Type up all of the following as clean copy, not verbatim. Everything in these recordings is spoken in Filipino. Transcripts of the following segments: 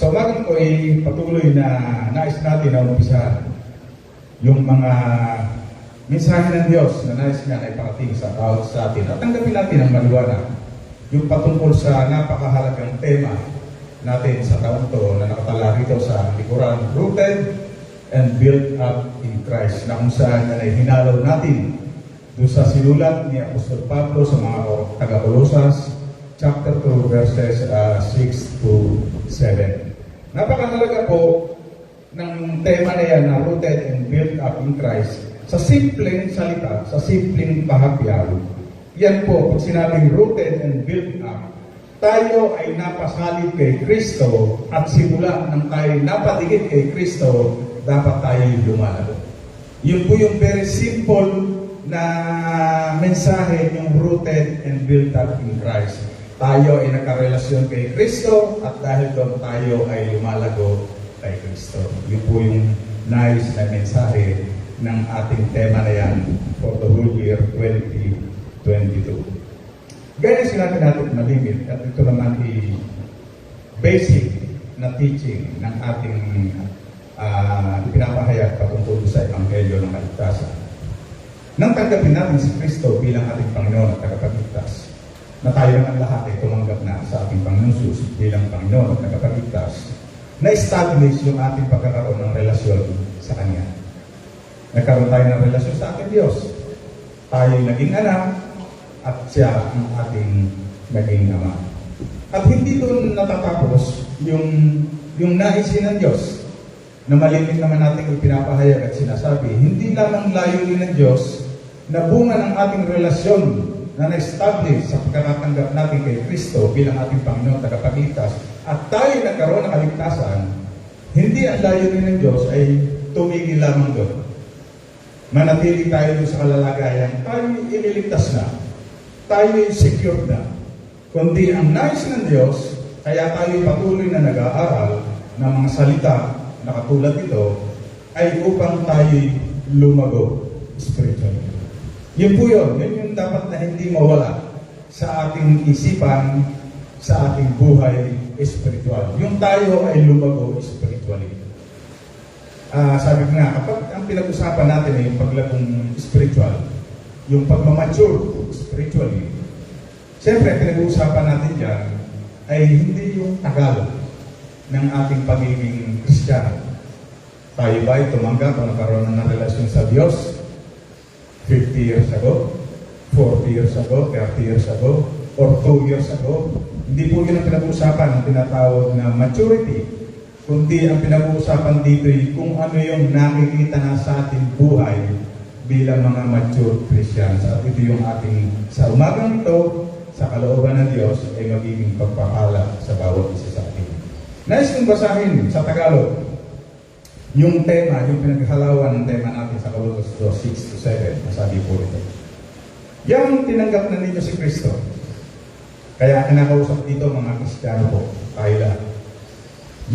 Sa umagang ko ay patuloy na nais natin na umpisahan yung mga mensahe ng Diyos na nais nga na iparating sa bawat sa atin. At tanggapin natin ang maliwanag yung patungkol sa napakahalagang tema natin sa taon to na nakatala rito sa likuran, Rooted and Built Up in Christ, na kung saan ay hinalaw natin doon sa sinulat ni Apostol Pablo sa mga taga-Kolosas, chapter 2, verses 6 to 7. Napakahalaga po ng tema na yan na Rooted and Built Up in Christ. Sa simpleng salita, sa simpleng pahapyaw, yan po, pag sinabing rooted and built up, tayo ay napasalit kay Kristo at simula nang tayo napatigit kay Kristo, dapat tayo lumalago. Yun po yung very simple na mensahe, yung rooted and built up in Christ. Tayo ay nakarelasyon kay Kristo at dahil doon tayo ay lumalago kay Kristo. Yun po yung nais na mensahe ng ating tema na yan for the whole year 2022. Gaya sinabi natin na limit at ito naman ay basic na teaching ng ating pinapahayag patungkol sa Ebanghelyo ng Kaligtasan. Nang tanggapin natin si Kristo bilang ating Panginoon at tagapagligtas, na tayo naman lahat ay tumanggap na sa ating Panginoon Jesus bilang Panginoon at tagapagligtas, na-establish yung ating pagkakaroon ng relasyon sa Kanya. Nagkaroon tayo ng relasyon sa ating Diyos. Tayo naging anak at siya ang ating naging ama. At hindi doon natatapos yung naisin ng Diyos na malimit naman natin yung pinapahayag at sinasabi. Hindi lamang layunin ng Diyos na bunga ng ating relasyon na na-establish sa pagkakatanggap natin kay Kristo bilang ating Panginoon tagapagligtas at tayo nagkaroon ng kaligtasan. Hindi ang layunin ng Diyos ay tumigil lamang doon. Manatili tayo sa kalalagayan, tayo ililigtas na, tayo secure na. Kundi ang nais ng Diyos, kaya tayo patuloy na nag-aaral ng mga salita na katulad ito, ay upang tayo lumago spiritually. Yun po yun yung dapat na hindi mawala sa ating isipan, sa ating buhay spiritual. Yung tayo ay lumago spiritually. Sabi ko nga, kapag ang pinag-usapan natin ay yung paglagong spiritual, yung pagmamature spiritually, siyempre, pinag-uusapan natin dyan ay hindi yung tagal ng ating pagiging Kristiyano. Tayo ba ay tumanggap o nagkaroon ng relasyon sa Diyos 50 years ago, 40 years ago, 30 years ago, or 2 years ago? Hindi po yun ang pinag-uusapan, ang tinatawag na maturity. Kundi ang pinag-uusapan dito ay kung ano yung nakikita na sa ating buhay bilang mga mature Christians. At ito yung ating, sa umagang ito, sa kalooban ng Diyos, ay magiging pagpapala sa bawat isa sa atin. Nais kong basahin sa Tagalog yung tema, yung pinaghalawan ng tema natin sa Kolosas 6 to 7. Masabi po ito. Yang tinanggap na ninyo si Kristo. Kaya kinakausap dito mga Kristiyano po, tayo lahat.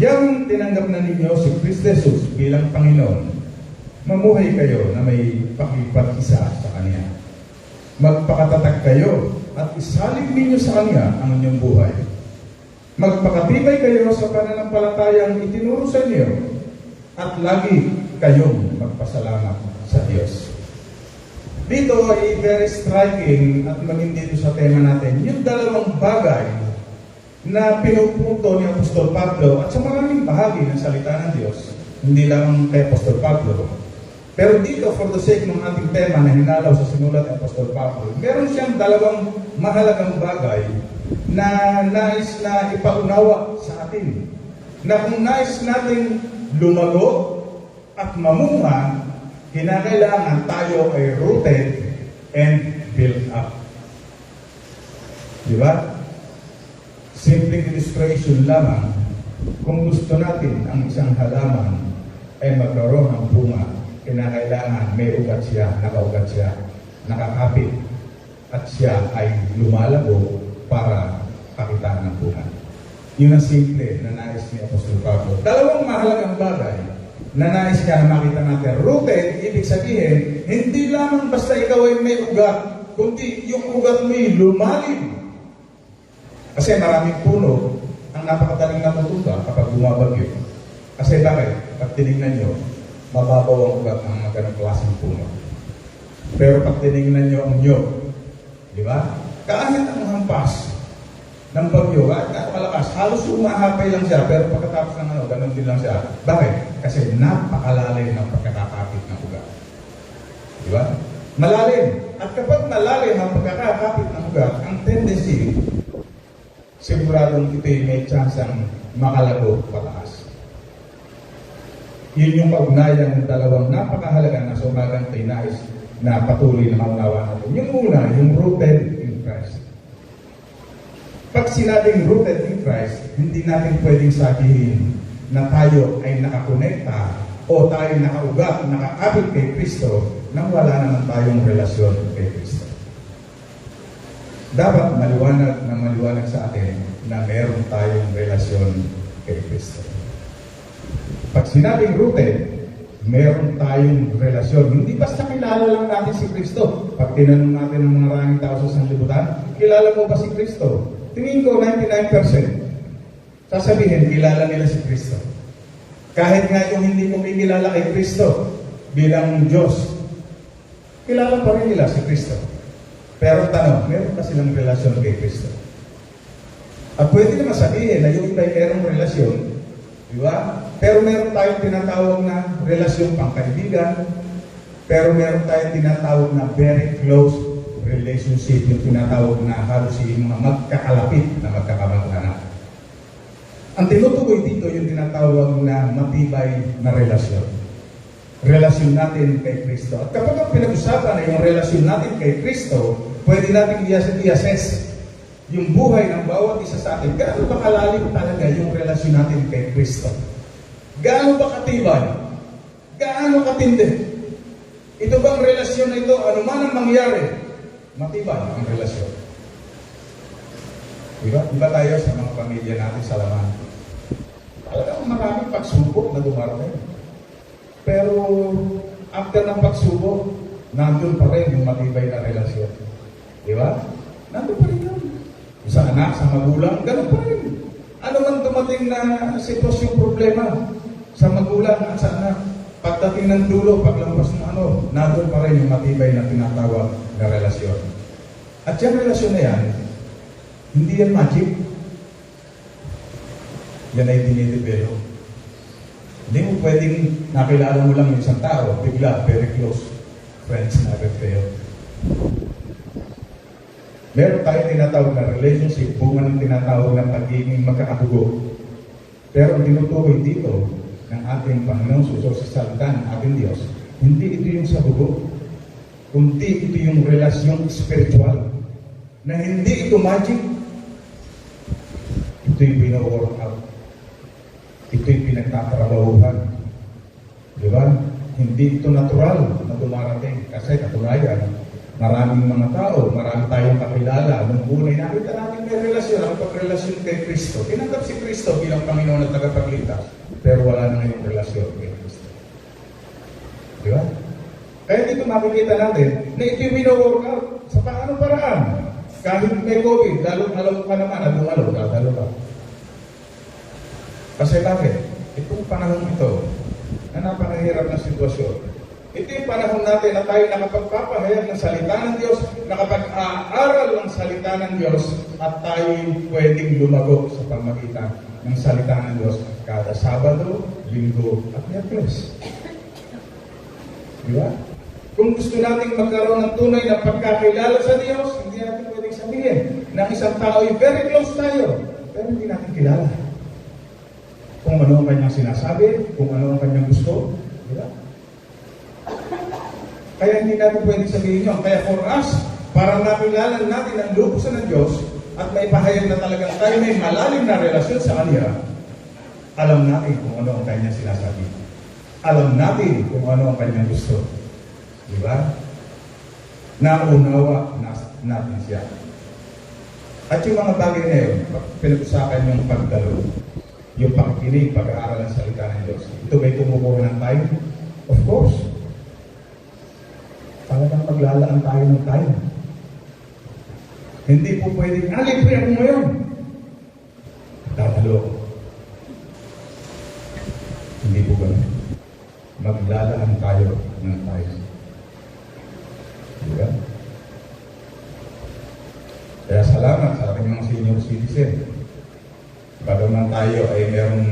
Yang tinanggap na ninyo si Kristo Jesus bilang Panginoon, mamuhay kayo na may pakipag-isa sa Kanya. Magpakatatag kayo at isalin ninyo sa Kanya ang inyong buhay. Magpakatibay kayo sa pananampalatayang itinuro sa inyo at lagi kayong magpasalamat sa Diyos. Dito ay very striking at maging dito sa tema natin, yung dalawang bagay na pinupunto ni Apostol Pablo at sa maraming bahagi ng salita ng Diyos, hindi lang kay Apostol Pablo. Pero dito, for the sake ng ating tema na hinalaw sa sinulat ni Apostol Pablo, meron siyang dalawang mahalagang bagay na nais na ipaunawa sa atin. Na kung nais nating lumago at mamunga, kinakailangan tayo ay rooted and built up. Diba? Simpleng illustration lamang, kung gusto natin ang isang halaman ay magkaroon ng bunga, kinakailangan may ugat siya, nakaugat siya, nakakapit, at siya ay lumalago para pakitaan ng bunga. Yun ang simple na nais ni Apostol Pablo. Dalawang mahalagang bagay na nais niya na makita natin. Rooted, ibig sabihin, hindi lamang basta ikaw ay may ugat, kundi yung ugat mo ay lumalim. Kasi maraming puno ang napakadaling natutupa kapag bumabagyo. Kasi bakit? Pag tinignan nyo, mababaw ang ugat ng mga ganong klaseng puno. Pero pag tinignan nyo ang nyog, di ba? Kahit ang hampas ng bagyo, kahit malakas, halos umahapay lang siya, pero pagkatapos ng ganun din lang siya. Bakit? Kasi napakalalim ng pagkakapit ng ugat. Di ba? Malalim. At kapag malalim ang pagkakapit ng ugat, ang tendency, siguradong ito'y may chance ang makalago pataas. Yun yung kaugnayan ng dalawang napakahalaga na sumagang tinais na patuloy na maunawa natin. Yung una, yung rooted in Christ. Pag sinabing rooted in Christ, hindi natin pwedeng sabihin na tayo ay nakakonekta o tayo nakaugat, nakakapit kay Kristo nang wala naman tayong relasyon kay Kristo. Dapat maliwanag sa atin na meron tayong relasyon kay Kristo. Pag sinabing rooted, meron tayong relasyon. Hindi basta kilala lang natin si Kristo. Pag tinanong natin ang mga maraming tao sa sanlibutan, kilala mo ba si Kristo? Tingin ko 99%. Sasabihin, kilala nila si Kristo. Kahit nga yung hindi kumikilala kay Kristo bilang Diyos, kilala pa rin nila si Kristo. Pero tanong, meron ba silang relasyon kay Kristo? At pwede naman sabihin na yung iba'y merong relasyon, di ba? Pero meron tayong tinatawag na relasyon pangkaibigan, pero meron tayong tinatawag na very close relationship, yung tinatawag na halos yung mga magkakalapit na magkakamag-anak. Ang tinutukoy dito yung tinatawag na matibay na relasyon. Relasyon natin kay Kristo. At kapag ang pinag-usapan na yung relasyon natin kay Kristo, pwede natin i-assess yung buhay ng bawat isa sa atin. Gaano ba kalalim talaga yung relasyon natin kay Kristo? Gaano ba katibay? Gaano katindi? Ito bang relasyon na ito, ano man ang mangyari, matibay ang relasyon. Diba? Diba tayo sa mga pamilya natin sa laman? Talagang maraming pagsubok na dumarating. Pero after ng pagsubok, nandun pa rin yung matibay na relasyon. Diba? Nandun pa rin yun. Sa anak, sa magulang, ganun pa rin. Ano man dumating na sitwasyon, problema sa magulang at sa anak, pagdating ng dulo, paglampas ng nandun pa rin yung matibay na tinatawag na relasyon. At yung relasyon na yan, hindi yan magic. Yan ay dinidevelop. Hindi mo pwedeng nakilala mo lang yung isang tao, bigla, very close friends na kayo. Meron tayong tinatawag na relationship, bunga ng tinatawag na pagiging magkakadugo. Pero ang tinutukoy dito ng ating Panginoon Suso sa salita ng ating Diyos, hindi ito yung sa dugo, kundi ito yung relasyon spiritual, na hindi ito magic. Ito yung pino-work out. Ito yung pinagtatrabahuhan. Di ba? Hindi ito natural na dumarating. Kasi katunayan, maraming mga tao, marami tayong kakilala. Nung unay nakita natin may relasyon, ang pagrelasyon kay Kristo. Tinanggap si Kristo bilang Panginoon at tagapagligtas. Pero wala na ngayong relasyon kay Kristo. Di ba? Kaya dito makikita natin na ito yung pino-work out sa paano paraan. Kahit may COVID, lalo ka naman, dadalo ka. Kasi bakit? Itong panahon ito, na napakahirap na sitwasyon, ito yung panahon natin na tayo nakapagpapahayag ng salita ng Diyos, nakapag-aaral ng salita ng Diyos, at tayo pwedeng lumago sa pamagitan ng salita ng Diyos kada Sabado, Linggo, at Miyerkules. Di ba? Kung gusto nating magkaroon ng tunay na pagkakilala sa Diyos, hindi natin pwedeng sabihin na isang tao ay very close tayo, pero hindi natin kilala kung ano ang kanyang sinasabi, kung ano ang kanyang gusto. Di ba? Kaya hindi natin pwedeng sabihin yun. Kaya for us, para nakilala natin ang lubusan ng Diyos at may pahayag na talagang tayo may malalim na relasyon sa Kanya, alam natin kung ano ang kanyang sinasabi. Alam natin kung ano ang kanyang gusto. Di ba? Naunawa natin siya. At yung mga bagay na yun, pinag-usapan yung pagdalo, yung pagkinig, pag-aaral ng salita ng Diyos. Ito may kumukuha ng time? Of course. Talagang maglalaan tayo ng time. Hindi po pwedeng, libre ako ngayon. Dadalo din. Bagaman tayo ay merong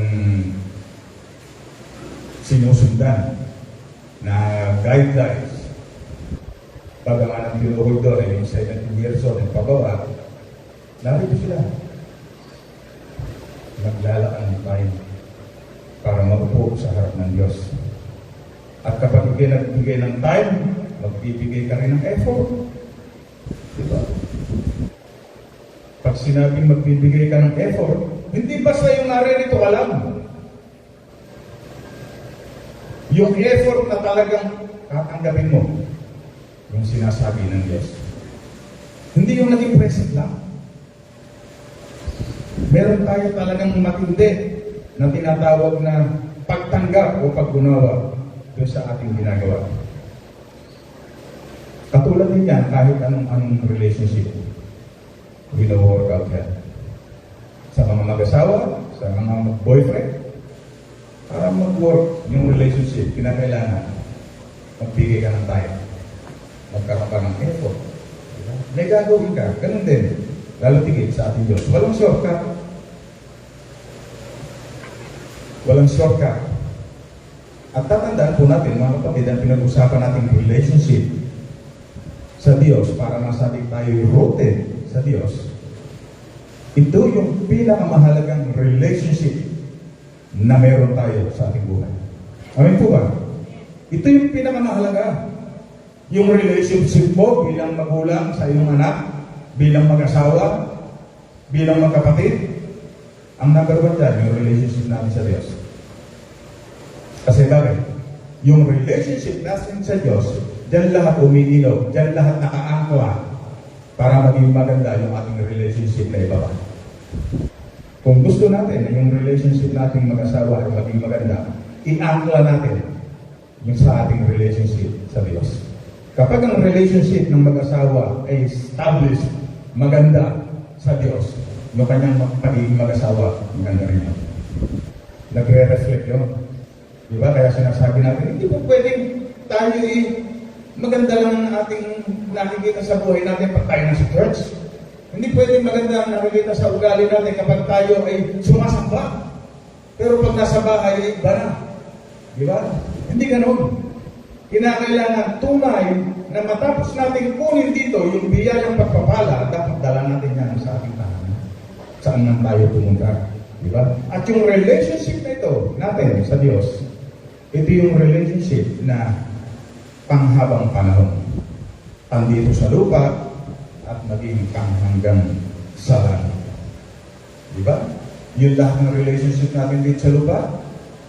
sinusundan na guidelines, bagaman ang tinuhod doon ay yung 17 years old at pababa, narito sila. Naglalakad tayo para maupo sa harap ng Diyos. At kapag nagbigay ng time, magbibigay ka rin ng effort. Diba? Pag sinabing magbibigay ka ng effort, hindi basta yung naririto ka lang. Yung effort na talagang tatanggapin mo, yung sinasabi ng Diyos. Hindi yung naging present lang. Meron tayo talagang matindi na tinatawag na pagtanggap o paggunawa doon sa ating ginagawa. Katulad din yan, kahit anong relationship, wino-work out yan. Sa mga mag-asawa, sa mga boyfriend, para mag-work yung relationship, kinakailangan magbigay ka ng time. Magkaroon ka ng effort. May gagawin ka, ganun din. Lalo tigit sa ating Diyos. Walang shortcut. Walang shortcut. At tatandaan po natin, mga kapatid, ang pinag-usapan nating relationship sa Diyos para masabi tayo rooted sa Diyos. Ito yung pinakamahalagang relationship na meron tayo sa ating buhay. Amin po ba? Ito yung pinakamahalaga. Yung relationship mo bilang magulang sa iyong anak, bilang mag-asawa, bilang magkapatid, ang number one dyan, yung relationship natin sa Diyos. Kasi bakit? Yung relationship natin sa Diyos, dyan lahat umiilaw, dyan lahat nakaangkla para maging maganda yung ating relationship na ibaba. Kung gusto natin na yung relationship nating mag-asawa ay maging maganda, i-angkla natin yung sa ating relationship sa Diyos. Kapag ang relationship ng mag-asawa ay established, maganda sa Diyos, yung kanyang pagiging mag-asawa, maganda rin yun. Nagre-reflect yun. Diba? Kaya sinasabi natin, hindi po pwedeng tayo maganda lang ang ating nakikita sa buhay natin pag tayo nasa church. Hindi pwedeng maganda ang nakikita sa ugali natin kapag tayo ay sumasamba. Pero pag nasa bahay, iba na. Diba? Hindi ganun. Kinakailangan tunay na matapos natin kunin dito yung biyayang pagpapala, dapat dala natin yan sa ating tahanan. Saan man tayo pumunta. Diba? At yung relationship na ito natin sa Diyos, ito yung relationship na panghabang panahon. Andito sa lupa at maging hanggang sa langit. Diba? Yung lahat ng relationship natin dito sa lupa,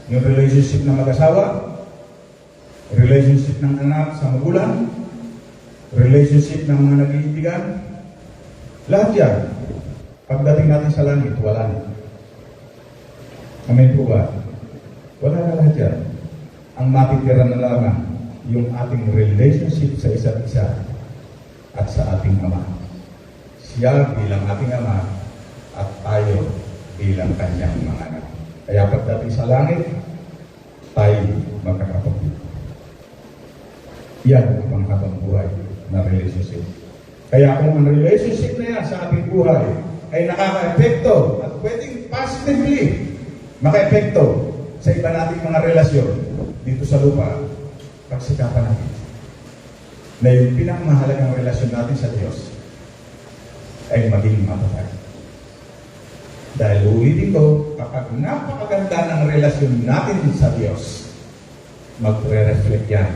yung relationship ng mag-asawa, relationship ng anak sa magulang, relationship ng mga nag-iibigan, lahat yan, pagdating natin sa langit, wala na. Amen po ba? Wala na lahat yan. Ang matitira na lamang yung ating relationship sa isa't isa at sa ating Ama. Siya bilang ating Ama at tayo bilang kanyang mga anak. Kaya pagdating sa langit, tayo magkakapatid. Yan ang panghabang buhay na relationship. Kaya kung ang relationship na yan sa ating buhay ay nakaka-epekto at pwedeng positively maka-epekto sa iba nating mga relasyon dito sa lupa, pagsikapan natin na yung pinakamahalagang relasyon natin sa Diyos ay maging matatag. Dahil ulitin ko, kapag napakaganda ng relasyon natin sa Diyos, magre-reflect yan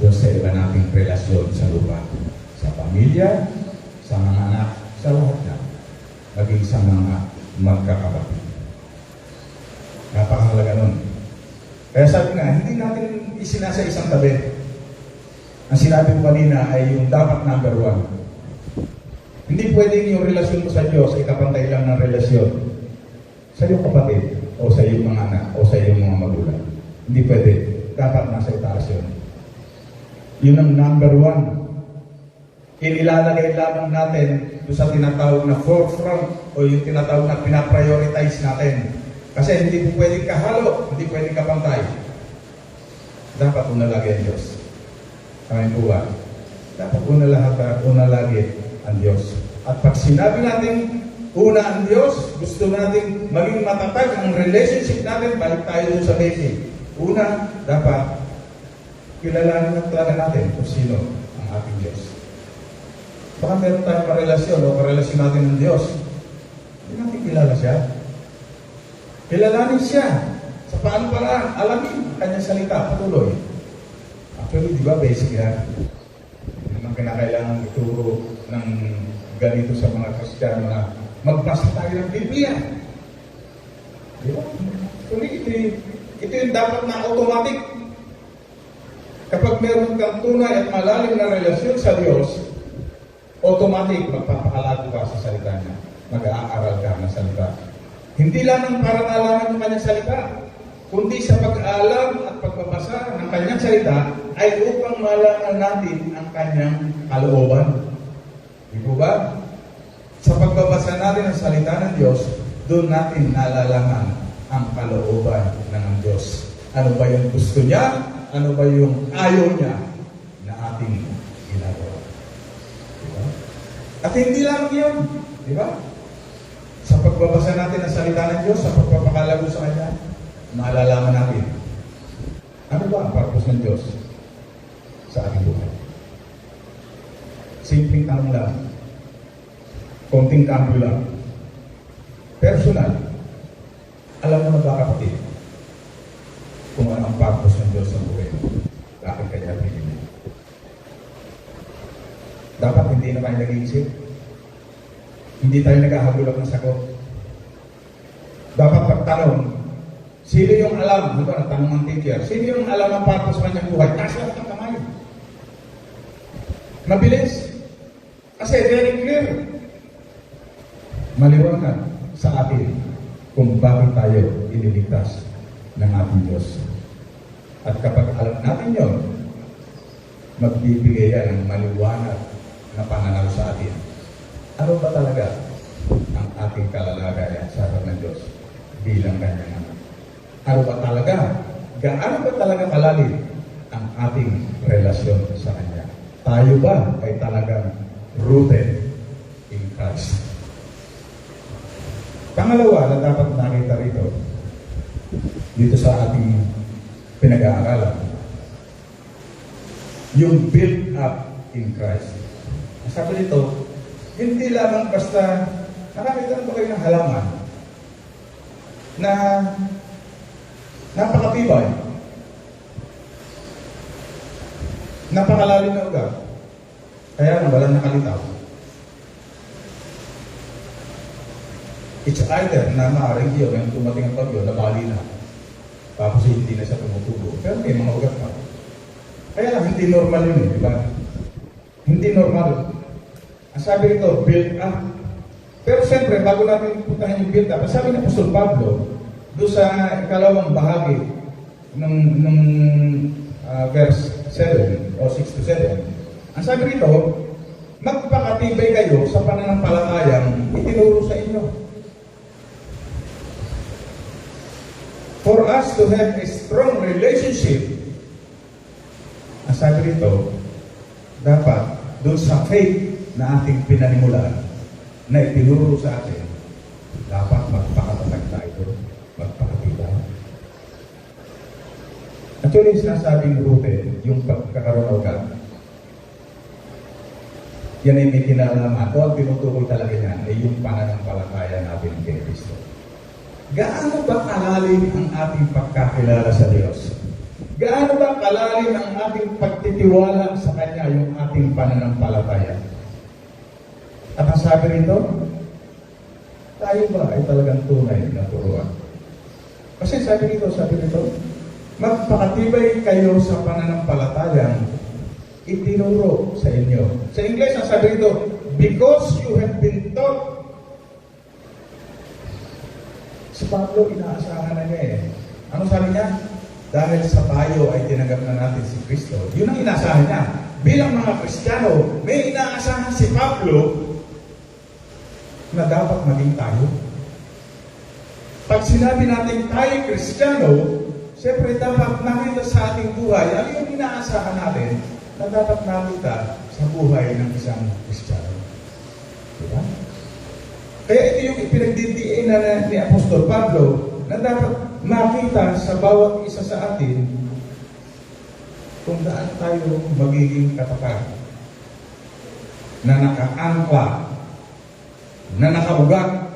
doon sa iba nating relasyon sa lupa. Sa pamilya, sa mga anak, sa lahat na. Maging sa mga magkakapatid. Napakahalaga nun. Kaya sabi nga, hindi natin isinasa isang tabi. Ang sinabi ko kanina ay yung dapat number one. Hindi pwedeng yung relasyon mo sa Diyos ay kapantay lang ng relasyon sa iyong kapatid o sa iyong mga anak o sa iyong mga magulang. Hindi pwede. Dapat nasa itaas yun. Yun ang number one. Inilalagay lamang natin doon sa tinatawag na forefront o yung tinatawag na pinaprioritize natin. Kasi hindi po pwedeng kahalo, hindi pwedeng kapantay. Dapat una lagi ang Diyos. Amen po ba? Dapat una lagi ang Diyos. At pag sinabi natin Una ang Diyos, gusto natin maging matatag ang relationship natin, balik tayo dun sa basic. Una, dapat kilalanin na talaga natin kung sino ang ating Diyos. Baka meron tayong karelasyon o karelasyon natin ng Diyos. Hindi natin kilala siya. Kilalanin siya. Sa paano paraan, alamin ang kanyang salita, patuloy. Actually, di ba, basic yan? Hindi naman kinakailangan ituro ng ganito sa mga Kristiyano na magbasa tayo ng Biblia. Di ba? Actually, ito yung dapat na automatic. Kapag meron kang tunay at malalim na relasyon sa Diyos, automatic magpapakalago ka sa salita niya. Mag-aaral ka ng salita. Hindi lang para malaman yung kanyang salita, kundi sa pag-aalam at pagbabasa ng kanyang salita ay upang malaman natin ang kanyang kalooban. Di ba ba? Sa pagbabasa natin ng salita ng Diyos, doon natin nalalaman ang kalooban ng Diyos. Ano ba yung gusto niya? Ano ba yung ayaw niya na ating ginagawa? Diba? At hindi lang yun. Di ba? Sa pagbabasa natin ng salita ng Diyos, sa pagpapakalago sa Kanya, malalaman natin ano ba ang purpose ng Diyos sa ating buhay. Simpleng tanong lang. Konting cambio lang. Personal. Alam mo na ba, kapatid, kung ano ang purpose ng Diyos sa buhay mo? Bakit kanya pinili? Dapat hindi na tayo nag-iisip. Hindi tayo nag-ahagulak ng sagot. Dapat pagtanong, sino yung alam? Ito ang tanong ng teacher. Sino yung alam ang purpose sa kanyang buhay? Taas lang ang kamay. Mabilis. Kasi very clear. Maliwanag sa atin kung bakit tayo iniligtas ng ating Diyos. At kapag alam natin yon, magbibigay yan ng maliwanag na pananaw sa atin. Ano ba talaga ang ating kalalagayan sa harap ng Diyos bilang kanyang anak? Ano ba talaga? Gaano ba talaga kalalim ang ating relasyon sa Kanya? Tayo ba ay talagang rooted in Christ? Pangalawa na dapat nakita rito, dito sa ating pinag-aaralan, yung build up in Christ. Sabi dito, hindi lamang basta nakakita na ba kayo ng halaman na napakatibay, napakalalim na ugat, kaya walang nakalitaw. It's either na maaaring yun, yung tumating ang bagyo, nabali na. Tapos hindi na siya tumutubo. Pero may mga ugat pa. Kaya lang, hindi normal yun, di ba? Hindi normal. Ang sabi nito, build up. Pero siyempre, bago natin puntahan yung build up, ang sabi ng Apostol Pablo, doon sa ikalawang bahagi ng verse 7 o 6 to 7, ang sabi nito, magpakatibay kayo sa pananampalatayang itinuro sa inyo. For us to have a strong relationship, ang sabi rito, dapat doon sa faith na ating pinanimulaan, na itinuro sa atin, dapat magpakatatag tayo, magpakatibay. Actually, sinasabing rooted, yung pagkakaroon ng ugat, yan ay may kinalaman. O ang tinutukoy talaga yan ay yung pananampalataya natin kay Kristo. Gaano ba kalalim ang ating pagkakilala sa Diyos? Gaano ba kalalim ang ating pagtitiwala sa Kanya, yung ating pananampalataya? At ang sabi rito, tayo ba ay talagang tunay na turuan? Kasi sabi rito, magpakatibay kayo sa pananampalatayang itinuro sa inyo. Sa English, ang sabi rito, because you have been taught. Si Pablo, inaasahan na niya eh. Ano sabi niya? Dahil sa tayo ay tinanggap na natin si Kristo. Yun ang inaasahan niya. Bilang mga Kristiyano, may inaasahan si Pablo na dapat maging tayo. Pag sinabi natin tayo Kristiyano, siyempre dapat nakita sa ating buhay, ano yung inaasahan natin na dapat nakita sa buhay ng isang Kristiyano. Diba? Kaya ito yung ipinagdidiin na ni Apostol Pablo na dapat makita sa bawat isa sa atin kung saan tayo magiging katapat, na nakaangkla, na nakaugat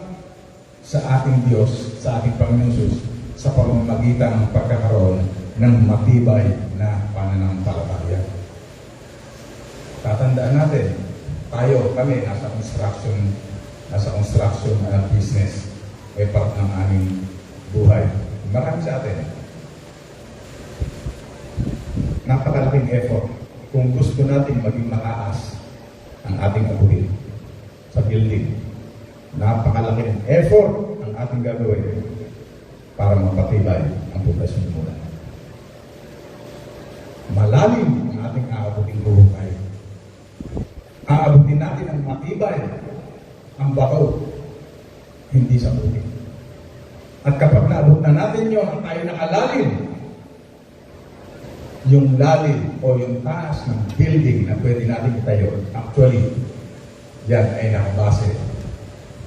sa ating Diyos, sa ating Panginoon Jesus, sa pamamagitan ng pagkakaroon ng matibay na pananampalataya. Tatandaan natin, kami nasa construction business, ay part ng aming buhay. Marami sa atin. Napakalaking effort kung gusto natin maging mataas ang ating abuhin sa building. Napakalaking effort ang ating gagawin para mapatibay ang pundasyon muna. Malalim ang ating aabuting buhay. Aabutin natin ang matibay, ang bato, hindi sa buhay. At kapag naabot na natin yun, ang tayo nakalalim, yung lalim o yung taas ng building na pwede natin itayo, actually, yan ay nakabase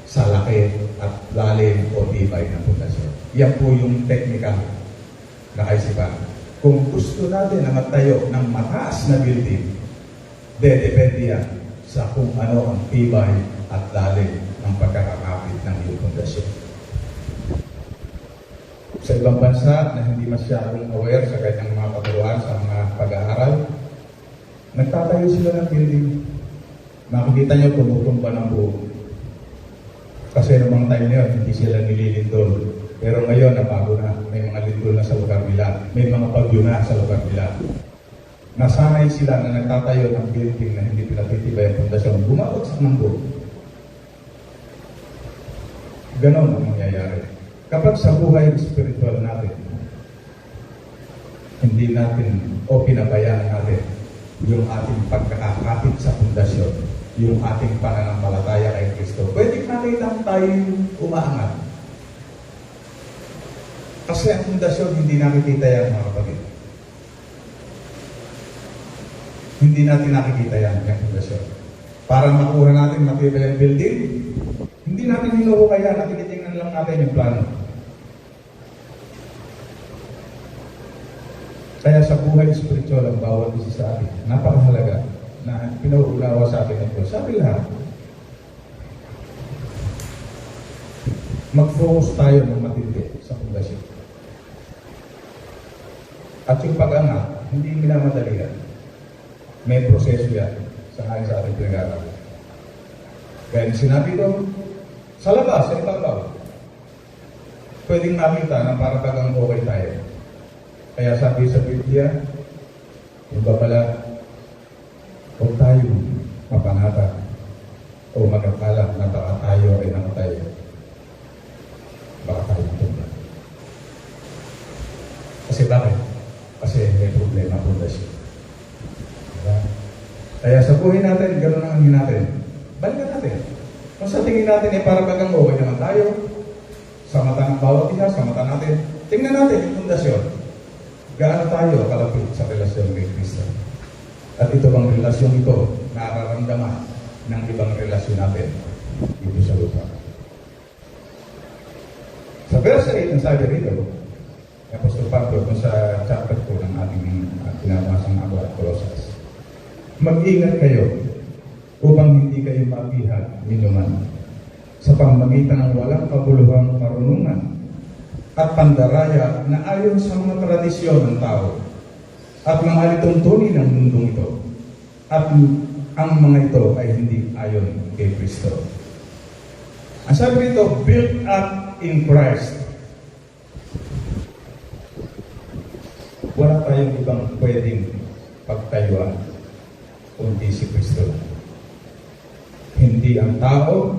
sa laki at lalim o tibay ng pundasyon. Yan po yung technical na kaisipan. Kung gusto natin na magtayo ng mataas na building, depende yan sa kung ano ang tibay at lalim ng pagkakakapit ng iyong pundasyon. Sa ibang bansa na hindi masyadong aware sa kanyang mga katuruan sa mga pag-aaral, nagtatayo sila ng building. Makikita nyo tumutumba ng buo. Kasi noong mga time na yun, hindi sila nililindol. Pero ngayon, nabago na. May mga lindol na sa lugar nila. May mga bagyo na sa lugar nila. Nasanay sila na nagtatayo ng building na hindi pinatitibay ang pundasyon. Bumagsak ng buo. Ganon ang mangyayari. Kapag sa buhay spiritual natin, hindi natin o pinabayaan natin yung ating pagkakakapit sa pundasyon, yung ating pananampalataya kay Kristo, pwede makita tayo umaangat. Kasi ang pundasyon, hindi nakikita yan, mga kapatid. Hindi natin nakikita yan, yung pundasyon. Para makuha natin matibay ang building, hindi natin hinuhukay yan, nakikita lang natin yung plano. Kaya sa buhay spiritual ang bawat isa sa atin, napakahalaga na pinauunawa sa atin ng Diyos. Sabi lahat, mag-focus tayo ng matindi sa pundasyon. At yung pag-angat, hindi minamadali yan. May proseso yan sa ating pinag-aaral. Kaya sinabi doon, sa labas, sa ibabaw, pwedeng makita na para bagang okay tayo. Kaya sabi sa Biblia, yung babala, huwag tayo mapanata o magkakala na baka tayo ay nakatayo. Baka tayo tumba. Kasi bakit? Kasi may problema pundasyon. Diba? Kaya sa buhay natin, gano'n ang hangin natin. Balikan natin. Kung sa tingin natin ay para bagang okay naman tayo, sa mata ng bawat isa, sa mata natin, tingnan natin yung pundasyon. Gaano tayo kalapit sa relasyon kay Kristo? At ito bang relasyon ito nararamdaman ng ibang relasyon natin dito sa lupa? Sa verse 8, ang sabi rito, Apostol Pablo, kung sa chapter 2 ng ating pinabasang ako at Colossus, mag-ingat kayo upang hindi kayo mabihag ninuman sa pamamagitan ng walang kabuluhang karunungan at pandaraya na ayon sa mga tradisyon ng tao at mga alituntunin ng mundong ito, at ang mga ito ay hindi ayon kay Kristo. Ang sabi nito, built up in Christ. Wala tayong ibang pwedeng pagtayuan kundi si Kristo. Hindi ang tao,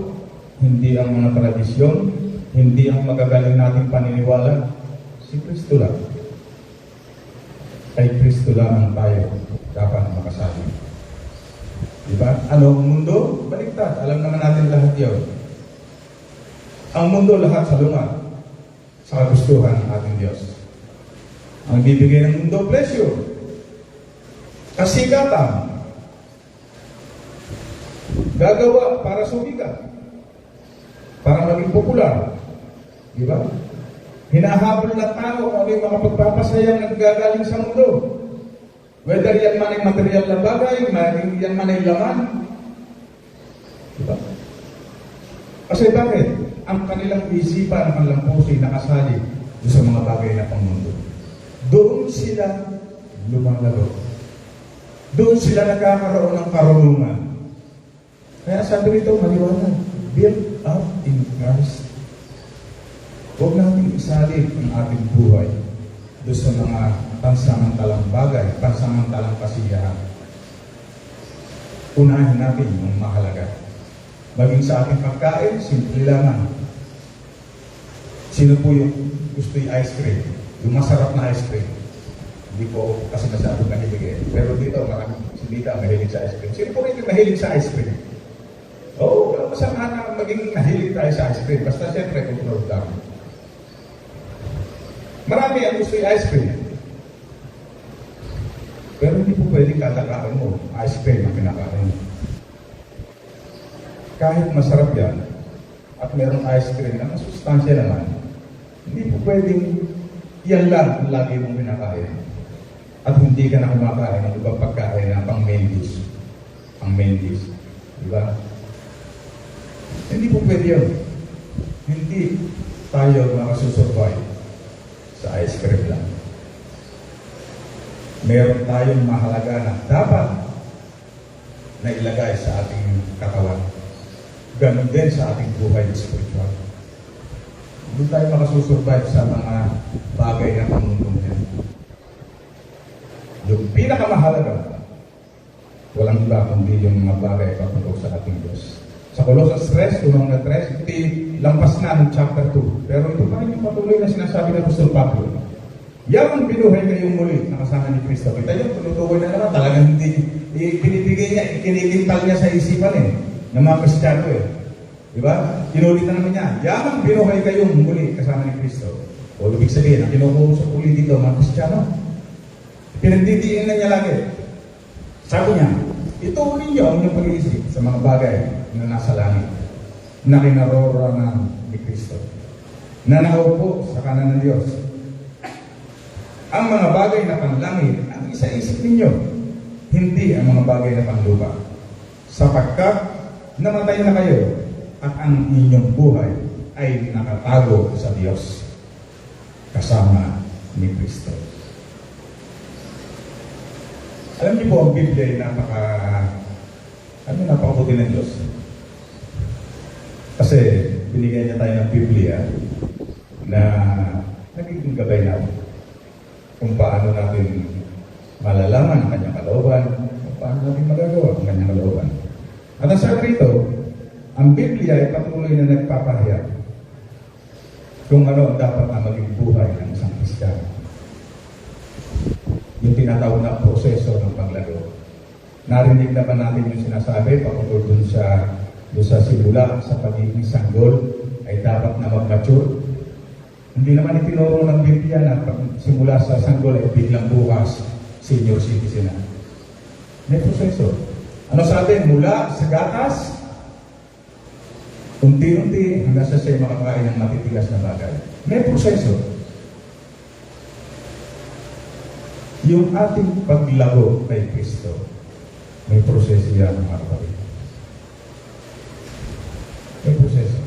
hindi ang mga tradisyon, hindi ang magagaling nating paniniwala, si Kristo lang. Kay Kristo lang tayo dapat makasabi. Diba? Ano ang mundo? Baliktad. Alam naman natin lahat yun. Ang mundo lahat sa luma sa kagustuhan ng ating Diyos. Ang bibigay ng mundo, presyo. Kasikatan. Gagawa para sumikat. para maging popular. Di ba? Hinahabol na tao kung ano yung mga pagpapasayang naggagaling sa mundo. Whether yan man ay material na bagay, yan man ay laman. Di ba? Kasi bakit? Ang kanilang isipan, ang kanilang puso ay nakasali sa mga bagay na pangmundo. Doon sila lumalago. Doon sila nagkakaroon ng karunungan. Kaya sabi rito, maliwanag, build up in Christ. Huwag natin isalip ang ating buhay doon sa mga pansamantalang bagay, pansamantalang kasiyahan. Unahin natin yung mahalaga. Maging sa ating pagkain, simple lamang. Sino po yung gusto yung ice cream? Yung masarap na ice cream. Hindi po kasi masyadong mahilig eh. Pero dito, maraming sinita mahilig sa ice cream. Sino po rin mahilig sa ice cream? Oo, walang masama na maging nahilig tayo sa ice cream. Basta siyempre, control lang. Marami ang gusto yung ice cream. Pero hindi po pwedeng katakain mo. Ice cream ang pinakain mo. Kahit masarap yan, at merong ice cream na masustansya naman, hindi po pwedeng yan lang ang lagi mong pinakain. At hindi ka na kumakain ng ibang pagkain na pang main dish. Ang main dish. Diba? Hindi po pwede yun. Hindi tayo makasusurvive sa ice cream lang. Meron tayong mahalaga na dapat na ilagay sa ating katawan. Ganon din sa ating buhay spiritual. Hindi tayo makasusurvive sa mga bagay na pamundong yan. Yung pinakamahalaga, walang iba kundi yung mga bagay patungo sa ating Diyos. Sa Colossus 3, unang na 3, ito lampas na ng chapter 2. Pero ito pa rin yung patuloy na sinasabi ng Apostol Pablo. Yaman binuhay kayong muli na kasama ni Kristo. Kita yun, tunutukoy na naman. Talagang hindi, pinibigay niya, ikinikintal niya sa isipan ng mga Kristiyano Diba? Kinulit na naman niya. Yaman binuhay kayong muli kasama ni Kristo. O ibig sabihin, ang kinukusok ulit dito, mga Kristiyano. Pinagdidiin na niya lagi. Sabi niya, ituloy niyo ang inyong pag-iisip sa mga bagay na nasa langit, na kinaroroonan ni Kristo, na nakaupo sa kanan ng Diyos. Ang mga bagay na panlangit ang isa-isip ninyo, hindi ang mga bagay na panlupa. Sapagkat namatay na kayo at ang inyong buhay ay nakatago sa Diyos kasama ni Kristo. Alam niyo po, ang Biblia ay napakabuti ng Diyos. Kasi binigyan niya tayo ng Biblia na nagiging gabay natin kung paano natin malalaman ang kanyang kalooban, kung paano natin magagawa ang kanyang kalooban. At ang sabi rito, ang Biblia ay patuloy na nagpapahayag kung ano ang dapat na maging buhay ng isang Kristiyano. Yung tinatawag na proseso ng paglago. Narinig na ba natin yung sinasabi patungkol dun sa simula sa pagiging sanggol ay dapat na mag-mature? Hindi naman itinuro ng Biblia na simula sa sanggol ay biglang bukas senior citizen na. May proseso. Ano sa atin? Mula sa gatas, unti-unti hanggang sa siya makakain ng matitigas na bagay. May proseso. Yung ating paglago kay Kristo, may proseso yan ng kapatid. May proseso.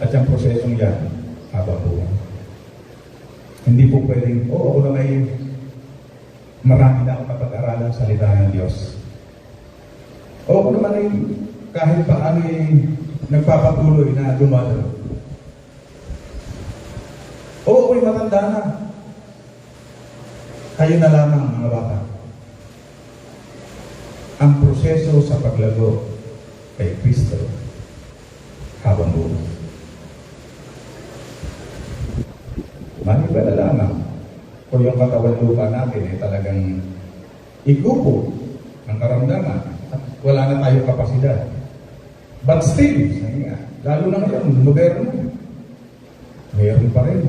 At yung prosesong yan, habang buwan. Hindi po pwedeng, ako na may marami na akong kapag-aralan sa salita ng Diyos. Ako naman ay kahit paano ay nagpapatuloy na dumadalo. Ako'y matanda na. Kayo na lamang mga bata. Ang proseso sa paglago kay Kristo habang buhay. Maniba na lamang kung yung katawan lupa natin ay talagang igupo ang karamdaman at wala na tayong kapasidad. But still, lalo na ngayon, moderno, mayroon pa rin.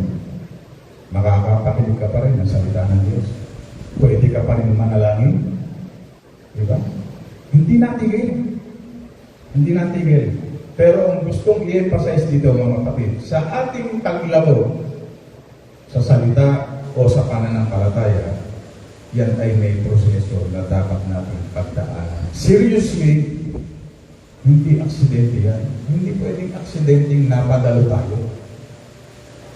Makakapakinig ka pa rin ng salita ng Diyos. Pwede ka pa rin manalangin. Diba? Hindi natigil. Hindi natigil. Pero ang gustong i-emphasize dito mga kapatid, sa ating paglaro sa salita o sa pananampalataya, yan ay may proseso na dapat natin pagdaanan. Seriously, hindi aksidente yan. Hindi pwedeng aksidenteng napadalo tayo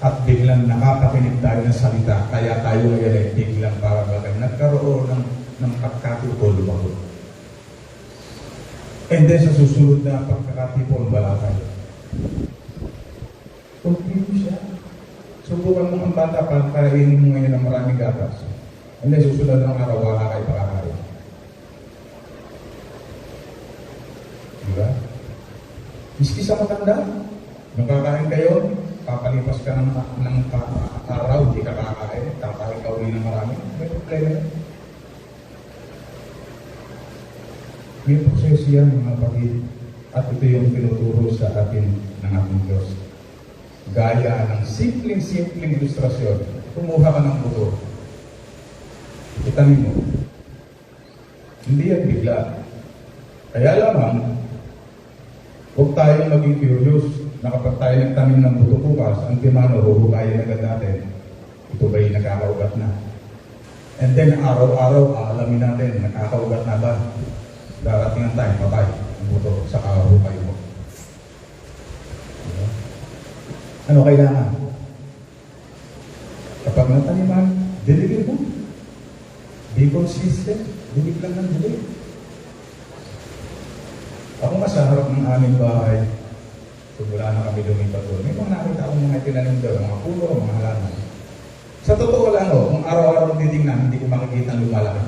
at biglang nakapakinig tayo ng salita, kaya tayo ngayon ay biglang para bagay nagkaroon ng pagkatutulong. And then sa susunod na pagkakatipon, wala tayo. Continue siya. Subukan mo ang bata pa, kainin mo ngayon ng maraming gatas. And then susunod ng araw, wala kayo pakakain. Diba? Miski sa matanda, nung kakain kayo, papalipas ka ng araw, hindi ka kakain, kakain ka uli ng marami, may problema yun. May proseso yan mga kapatid, at ito yung tinuturo sa atin ng ating Diyos. Gaya ng simpleng ilustrasyon, kumuha ka ng buto. Itanin mo. Hindi yan bigla. Kaya lamang, huwag tayong maging curious na kapag tayo nagtanim ng buto bukas, ang timano, huhukayin agad natin. Ito ba'y nakakaugat na? And then araw-araw, aalamin natin, nakakaugat na ba? Darating ang time, patay ang buto sa kahukay mo. Ano kailangan? Kapag nataniman, diligin mo. Be consistent. Dilig lang ng dilig. Ako nga sa harap ng aming bahay, simula na kami lumipat doon, may mga nakita akong mga tinanim doon, mga puno, mga halaman. Sa totoo lang, kung araw-araw titingnan, hindi ko makikita lumalaki.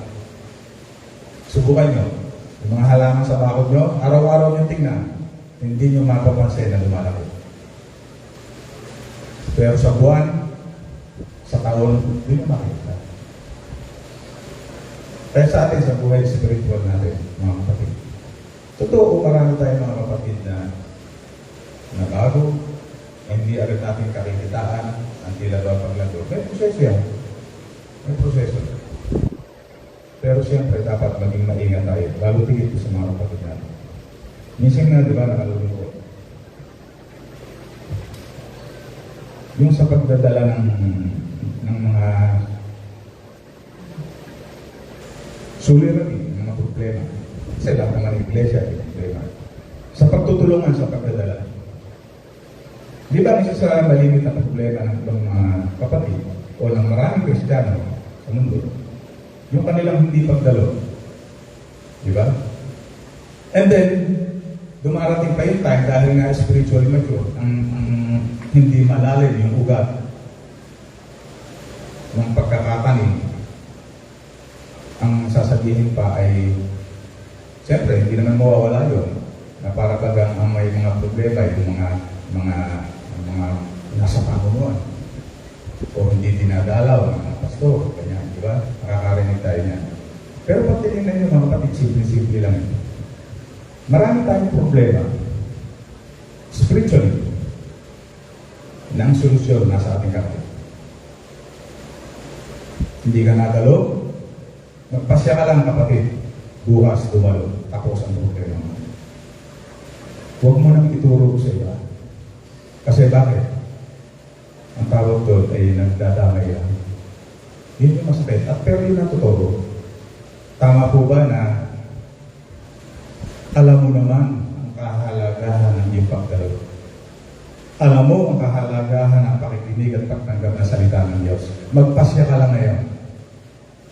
Subukan nyo. Yung mga halaman sa bakod nyo, araw-araw nyo tingnan, hindi nyo mapapansin na lumalaki. Pero sa buwan, sa taon, hindi nyo makikita. Kaya sa atin, sa buhay spiritual natin, mga kapatid. Totoo, marami tayo mga kapatid na bago, hindi agad natin kakikitaan, ang tila ba paglago. May proseso yan. May proseso. Pero siyempre, dapat maging maingat tayo. Lalo tigit sa mga kapatid natin. Minsan nga, di ba, nakalulungkot. Yung sa pagdadala ng mga suliranin, ng mga problema. Kasi lahat naman ng iglesia, ay problema. Sa pagtutulungan sa pagdadala. Di ba isa sa malimit na problema ng ibang mga kapatid o ng maraming Kristiyano sa mundo? Yung kanilang hindi pagdalo. Di ba? And then, dumarating pa yung time dahil nga spiritual mature, ang hindi malalim yung ugat ng pagkakatanim. Ang sasabihin pa ay, siyempre, hindi naman mawawala yun, na para bagang ang may mga problema, yung mga nasa pamunuan o hindi dinadalaw ng mga pastor, ganyan, di ba? Nakakarinig tayo niyan. Pero pag tinignan nyo mga kapatid, simple lang ito. Marami tayong problema spiritually na ang solusyon nasa ating kapatid. Hindi ka nadalo, magpasya ka lang kapatid, bukas dumalo, tapos ang problema mo. Huwag mo nang ituro sa iba. Kasi bakit? Ang tawag doon ay nagdadamay lang. Yun yung masakit. At pero yun ang totoo. Tama po ba na alam mo naman ang kahalagahan ng iyong pagdalo? Alam mo ang kahalagahan ng pakikinig at pagtanggap ng salita ng Diyos. Magpasya ka lang ngayon.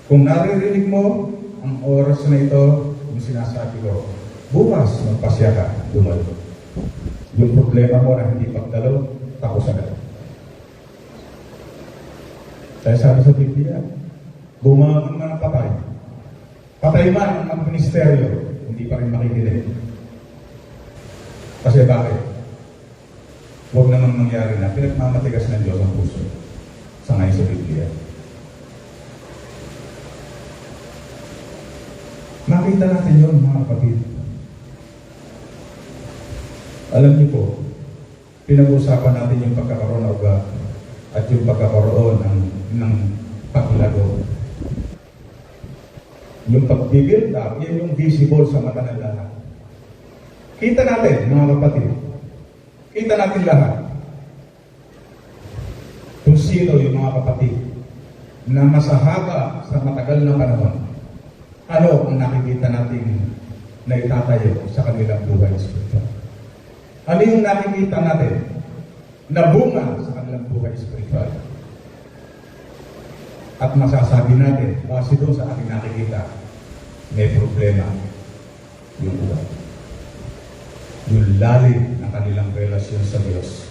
Kung naririnig mo ang oras na ito, yung sinasabi ko, bukas magpasya ka, dumalo. Yung problema mo na hindi pagdalo, tapos agad. Kaya sabi sa Biblia, bumangon man ang patay. Patay man ang ministeryo, hindi pa rin makikinig. Kasi bakit? Huwag naman mangyari na pinagmamatigas ng Diyos ang puso sa ngayon sa Biblia. Makita natin yun, mga kapatid. Alam niyo po, pinag-usapan natin yung pagkakaroon ng ugat at yung pagkakaroon ng paglago. Yung pag-build up, yan yung visible sa mata ng lahat. Kita natin, mga kapatid, kita natin lahat kung sino yung mga kapatid na masahaba sa matagal na panahon. Ano ang nakikita natin na itatayo sa kanilang buhay spiritual? Ano yung nakikita natin na bunga sa kanilang buhay spiritual? At masasabi natin, base doon sa ating nakikita, may problema yung iba. Yung lalim ng kanilang relasyon sa Diyos.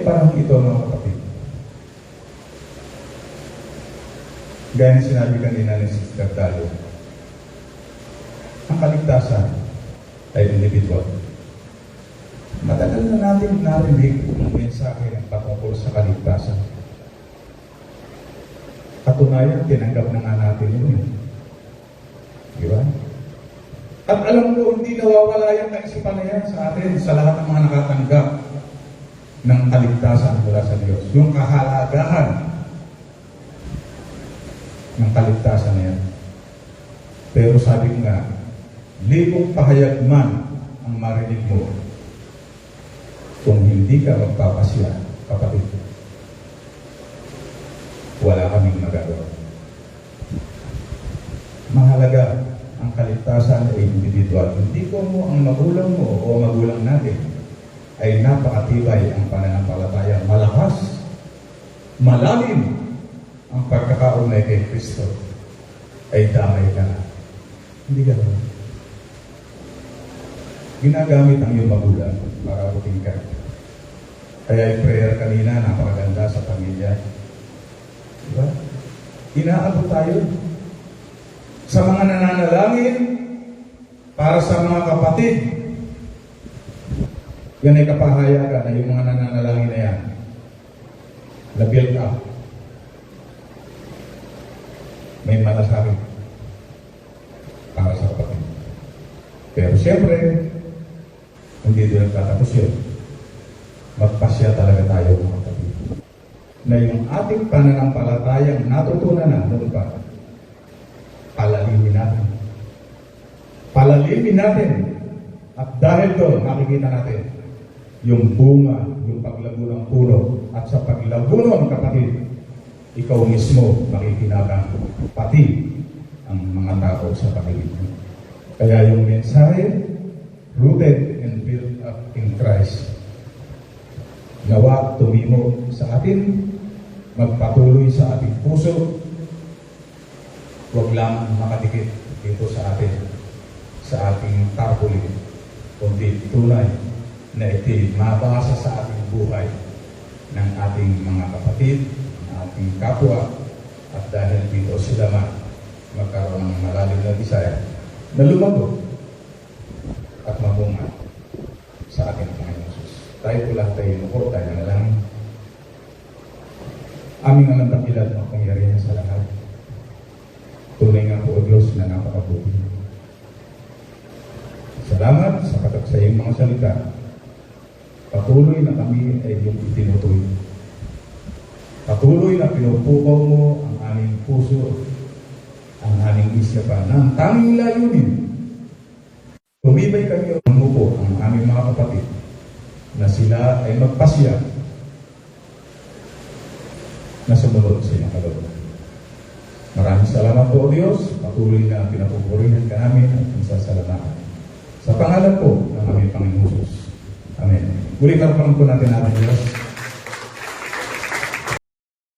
Parang ito, mga kapatid. Gaya na sinabi kanina ni Sister Dalo, ang kaligtasan ay individual. Matagal na natin narinig ang mensahe ng patungkol sa kaligtasan. Katunayan, tinanggap na nga natin yun. Di ba? At alam ko, hindi nawawala yung kaisipan na yan sa atin, sa lahat ng mga nakatanggap ng kaligtasan mula sa Diyos. Yung kahalagahan ng kaligtasan na yan. Pero sabi ko nga, libong pahayag man ang marinig mo kung hindi ka magpapasya, kapatid. Wala kaming magagawa. Mahalaga ang kaligtasan ay individual. Hindi ko mo ang magulang mo o magulang natin ay napakatibay ang pananampalataya. Malakas, malalim ang pagkakaugnay kay Kristo ay damay ka na. Hindi gano'n. Ginagamit ang iyong magulang para abutin ka. Kaya yung prayer kanina, napakaganda sa pamilya. Diba? Inaabot tayo sa mga nananalangin para sa mga kapatid. Yan ay kapahayagan na yung mga nananalangin na yan na-build up. May malasakit para sa kapatid. Pero siyempre, hindi doon tatapos yun. Magpasya talaga tayo, mga kapatid, na yung ating pananampalatayang natutunan na noon pa, palalimin natin. Palalimin natin. At dahil doon, makikita natin yung bunga, yung paglago ng puno. At sa paglago ng kapatid, ikaw mismo makikinagang pati ang mga tao sa paligid mo. Kaya yung mensahe, rooted and built up in Christ, nawa tumimo sa atin, magpatuloy sa ating puso, huwag lang makadikit dito sa atin, sa ating tarpaulin, kundi tunay na iti mabasa sa ating buhay ng ating mga kapatid, ng ating kapwa, at dahil dito sila magkaroon ng malalim na desire na lumago at mamunga sa ating Panginoon Jesus. Tayo po lahat tayo lukot, tayo na lang. Aming ang dakilan at pangyarihan sa lahat. Tunay nga po o Diyos na napakabuti. Salamat sa katagsayang mga salita. Patuloy na kami ay iyong itinutuloy. Patuloy na pinupukaw mo ang aming puso, ang aming isipan, ng tanging layunin. Tumibay kami ang mupo ang aming mga kapatid na sila ay magpasya na sumunod sa iyong kalooban. Maraming salamat po, O Diyos. Patuloy na pinapupurihan ka namin at pinsasalamatan. Sa pangalan po ng aming Panginoon Jesus. Amen. Muli karapang po natin natin, Diyos.